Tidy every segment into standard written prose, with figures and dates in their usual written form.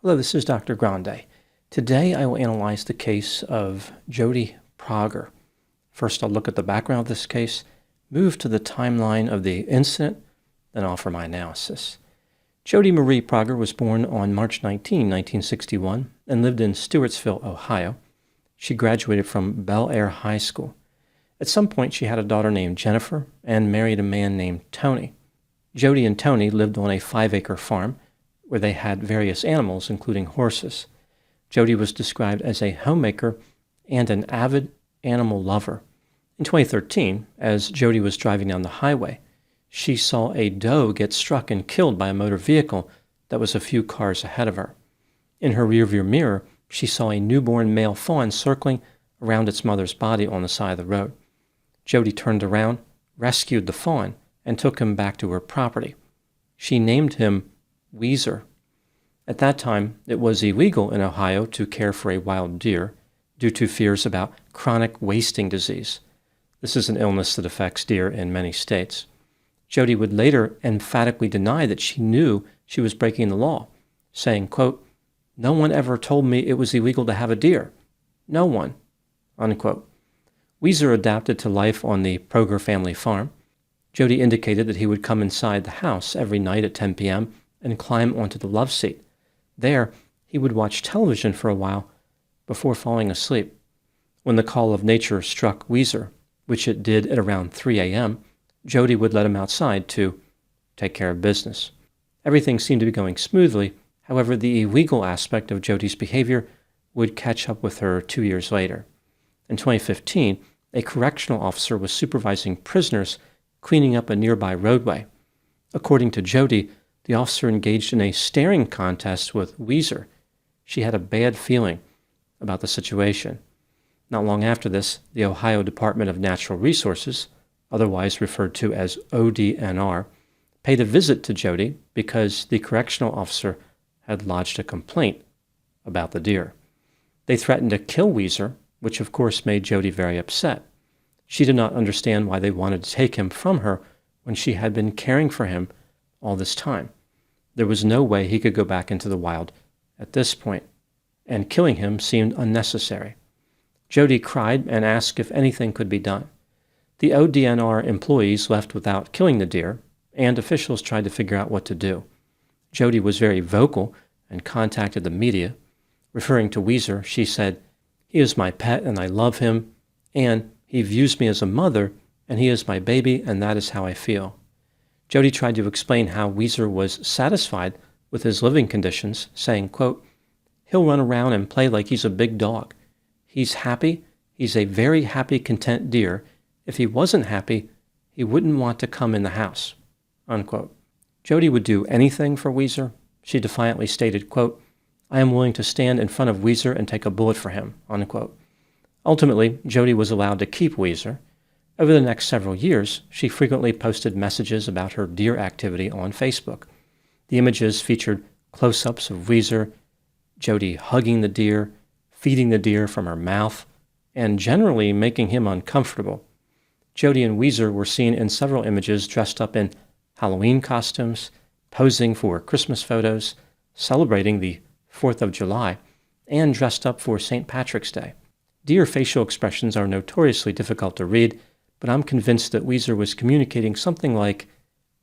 Hello, this is Dr. Grande. Today I will analyze the case of Jodi Proger. First, I'll look at the background of this case, move to the timeline of the incident, then offer my analysis. Jodi Marie Proger was born on March 19, 1961, and lived in Stewartsville, Ohio. She graduated from Bel Air High School. At some point, she had a daughter named Jennifer and married a man named Tony. Jodi and Tony lived on a 5-acre farm where they had various animals, including horses. Jodi was described as a homemaker and an avid animal lover. In 2013, as Jodi was driving down the highway, she saw a doe get struck and killed by a motor vehicle that was a few cars ahead of her. In her rearview mirror, she saw a newborn male fawn circling around its mother's body on the side of the road. Jodi turned around, rescued the fawn, and took him back to her property. She named him Weezer. At that time, it was illegal in Ohio to care for a wild deer due to fears about chronic wasting disease. This is an illness that affects deer in many states. Jodi would later emphatically deny that she knew she was breaking the law, saying, quote, "No one ever told me it was illegal to have a deer. No one," unquote. Weezer adapted to life on the Prager family farm. Jodi indicated that he would come inside the house every night at 10 p.m. and climb onto the love seat. There, he would watch television for a while before falling asleep. When the call of nature struck Weezer, which it did at around 3 a.m., Jodi would let him outside to take care of business. Everything seemed to be going smoothly. However, the illegal aspect of Jodi's behavior would catch up with her 2 years later. In 2015, a correctional officer was supervising prisoners cleaning up a nearby roadway. According to Jodi, the officer engaged in a staring contest with Weezer. She had a bad feeling about the situation. Not long after this, the Ohio Department of Natural Resources, otherwise referred to as ODNR, paid a visit to Jodi because the correctional officer had lodged a complaint about the deer. They threatened to kill Weezer, which of course made Jodi very upset. She did not understand why they wanted to take him from her when she had been caring for him all this time. There was no way he could go back into the wild at this point, and killing him seemed unnecessary. Jodi cried and asked if anything could be done. The ODNR employees left without killing the deer, and officials tried to figure out what to do. Jodi was very vocal and contacted the media. Referring to Weezer, she said, "He is my pet and I love him, and he views me as a mother, and he is my baby, and that is how I feel." Jodi tried to explain how Weezer was satisfied with his living conditions, saying, quote, "He'll run around and play like he's a big dog. He's happy. He's a very happy, content deer. If he wasn't happy, he wouldn't want to come in the house," unquote. Jodi would do anything for Weezer. She defiantly stated, quote, "I am willing to stand in front of Weezer and take a bullet for him," unquote. Ultimately, Jodi was allowed to keep Weezer. Over the next several years, she frequently posted messages about her deer activity on Facebook. The images featured close-ups of Weezer, Jodi hugging the deer, feeding the deer from her mouth, and generally making him uncomfortable. Jodi and Weezer were seen in several images dressed up in Halloween costumes, posing for Christmas photos, celebrating the 4th of July, and dressed up for St. Patrick's Day. Deer facial expressions are notoriously difficult to read, but I'm convinced that Weezer was communicating something like,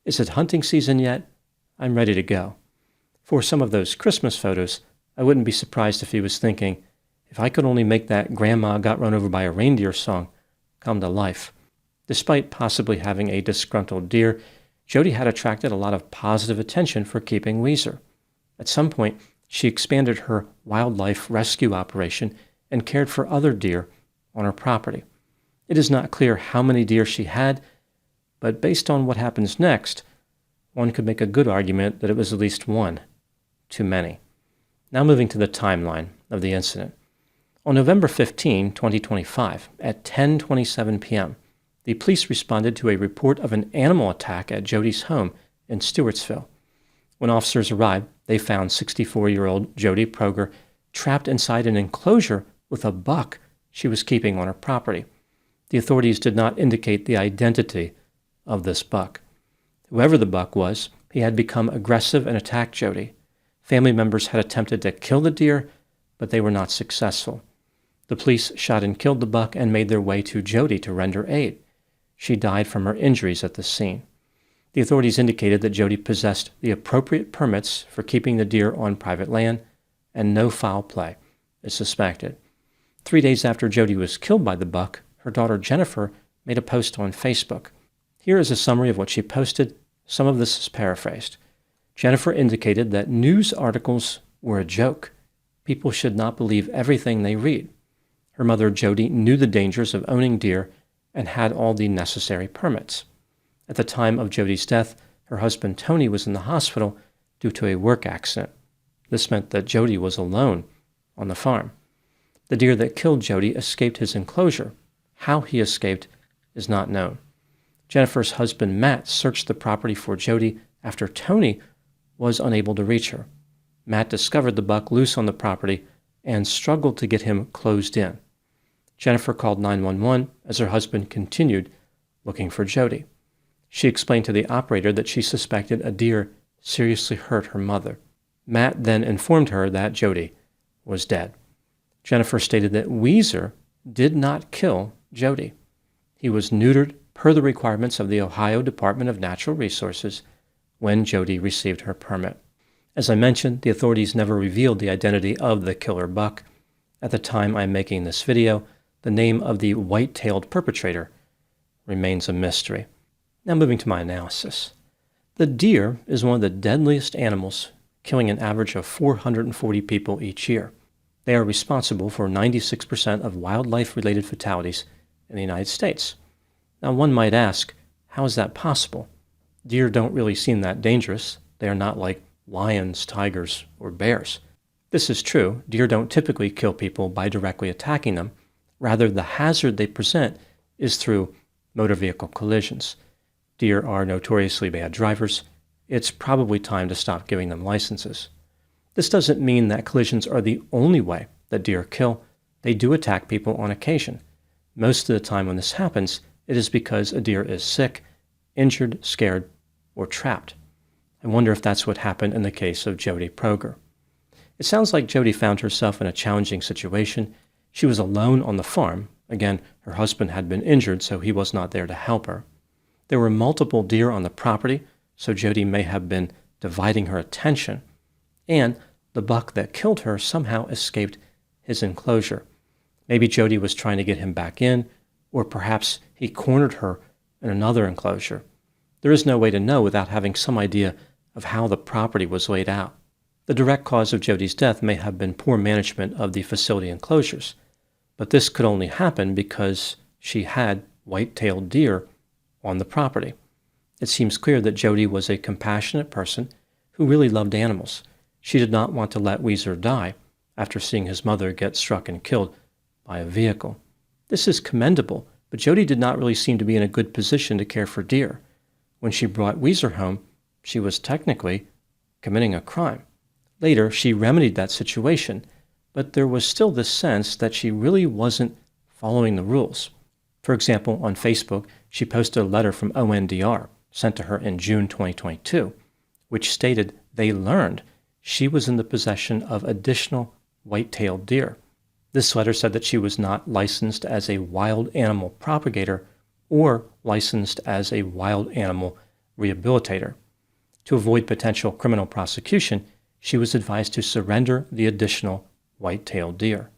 "Is it hunting season yet? I'm ready to go." For some of those Christmas photos, I wouldn't be surprised if he was thinking, "If I could only make that Grandma Got Run Over by a Reindeer song come to life." Despite possibly having a disgruntled deer, Jodi had attracted a lot of positive attention for keeping Weezer. At some point, she expanded her wildlife rescue operation and cared for other deer on her property. It is not clear how many deer she had, but based on what happens next, one could make a good argument that it was at least one too many. Now moving to the timeline of the incident. On November 15, 2025, at 10:27 p.m., the police responded to a report of an animal attack at Jodi's home in Stewartsville. When officers arrived, they found 64-year-old Jodi Proger trapped inside an enclosure with a buck she was keeping on her property. The authorities did not indicate the identity of this buck. Whoever the buck was, he had become aggressive and attacked Jodi. Family members had attempted to kill the deer, but they were not successful. The police shot and killed the buck and made their way to Jodi to render aid. She died from her injuries at the scene. The authorities indicated that Jodi possessed the appropriate permits for keeping the deer on private land, and no foul play is suspected. 3 days after Jodi was killed by the buck, her daughter Jennifer made a post on Facebook. Here is a summary of what she posted. Some of this is paraphrased. Jennifer indicated that news articles were a joke. People should not believe everything they read. Her mother Jodi knew the dangers of owning deer and had all the necessary permits. At the time of Jodi's death, her husband Tony was in the hospital due to a work accident. This meant that Jodi was alone on the farm. The deer that killed Jodi escaped his enclosure. How he escaped is not known. Jennifer's husband Matt searched the property for Jodi after Tony was unable to reach her. Matt discovered the buck loose on the property and struggled to get him closed in. Jennifer called 911 as her husband continued looking for Jodi. She explained to the operator that she suspected a deer seriously hurt her mother. Matt then informed her that Jodi was dead. Jennifer stated that Weezer did not kill Jodi. He was neutered per the requirements of the Ohio Department of Natural Resources when Jodi received her permit. As I mentioned, the authorities never revealed the identity of the killer buck. At the time I'm making this video, the name of the white-tailed perpetrator remains a mystery. Now moving to my analysis. The deer is one of the deadliest animals, killing an average of 440 people each year. They are responsible for 96% of wildlife-related fatalities in the United States. Now one might ask, how is that possible? Deer don't really seem that dangerous. They are not like lions, tigers, or bears. This is true. Deer don't typically kill people by directly attacking them. Rather, the hazard they present is through motor vehicle collisions. Deer are notoriously bad drivers. It's probably time to stop giving them licenses. This doesn't mean that collisions are the only way that deer kill. They do attack people on occasion. Most of the time when this happens, it is because a deer is sick, injured, scared, or trapped. I wonder if that's what happened in the case of Jodi Proger. It sounds like Jodi found herself in a challenging situation. She was alone on the farm. Again, her husband had been injured, so he was not there to help her. There were multiple deer on the property, so Jodi may have been dividing her attention. And the buck that killed her somehow escaped his enclosure. Maybe Jodi was trying to get him back in, or perhaps he cornered her in another enclosure. There is no way to know without having some idea of how the property was laid out. The direct cause of Jodi's death may have been poor management of the facility enclosures, but this could only happen because she had white-tailed deer on the property. It seems clear that Jodi was a compassionate person who really loved animals. She did not want to let Weezer die after seeing his mother get struck and killed by a vehicle. This is commendable, but Jodi did not really seem to be in a good position to care for deer. When she brought Weezer home, she was technically committing a crime. Later, she remedied that situation, but there was still this sense that she really wasn't following the rules. For example, on Facebook, she posted a letter from ONDR sent to her in June 2022, which stated they learned she was in the possession of additional white-tailed deer. This letter said that she was not licensed as a wild animal propagator or licensed as a wild animal rehabilitator. To avoid potential criminal prosecution, she was advised to surrender the additional white-tailed deer.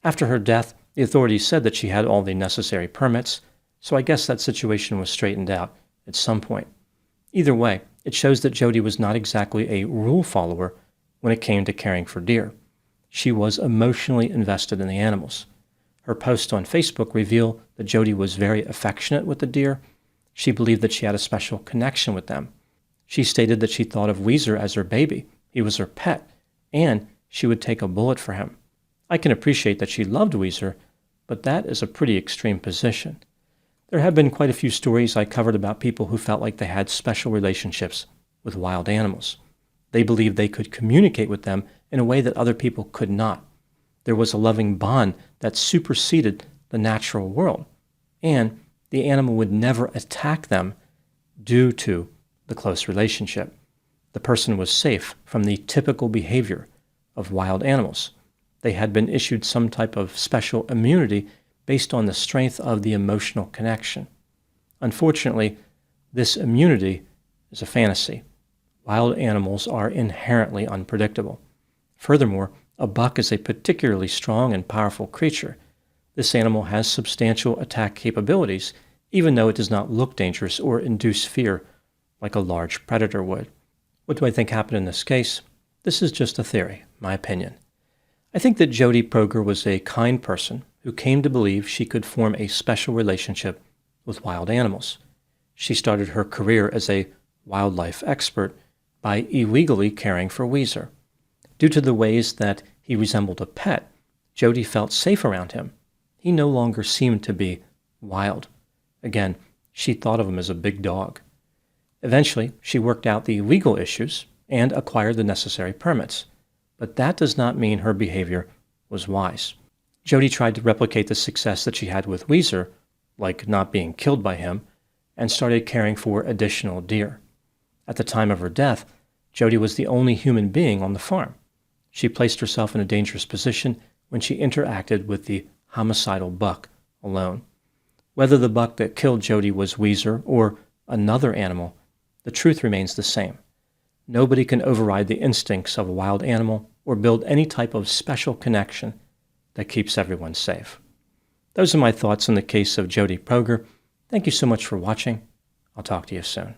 After her death, the authorities said that she had all the necessary permits, so I guess that situation was straightened out at some point. Either way, it shows that Jodi was not exactly a rule follower when it came to caring for deer. She was emotionally invested in the animals. Her posts on Facebook reveal that Jodi was very affectionate with the deer. She believed that she had a special connection with them. She stated that she thought of Weezer as her baby. He was her pet, and she would take a bullet for him. I can appreciate that she loved Weezer, but that is a pretty extreme position. There have been quite a few stories I covered about people who felt like they had special relationships with wild animals. They believed they could communicate with them in a way that other people could not. There was a loving bond that superseded the natural world, and the animal would never attack them due to the close relationship. The person was safe from the typical behavior of wild animals. They had been issued some type of special immunity based on the strength of the emotional connection. Unfortunately, this immunity is a fantasy. Wild animals are inherently unpredictable. Furthermore, a buck is a particularly strong and powerful creature. This animal has substantial attack capabilities, even though it does not look dangerous or induce fear like a large predator would. What do I think happened in this case? This is just a theory, my opinion. I think that Jodi Proger was a kind person who came to believe she could form a special relationship with wild animals. She started her career as a wildlife expert by illegally caring for Weezer. Due to the ways that he resembled a pet, Jodi felt safe around him. He no longer seemed to be wild. Again, she thought of him as a big dog. Eventually, she worked out the legal issues and acquired the necessary permits. But that does not mean her behavior was wise. Jodi tried to replicate the success that she had with Weezer, like not being killed by him, and started caring for additional deer. At the time of her death, Jodi was the only human being on the farm. She placed herself in a dangerous position when she interacted with the homicidal buck alone. Whether the buck that killed Jodi was Weezer or another animal, the truth remains the same. Nobody can override the instincts of a wild animal or build any type of special connection that keeps everyone safe. Those are my thoughts on the case of Jodi Proger. Thank you so much for watching. I'll talk to you soon.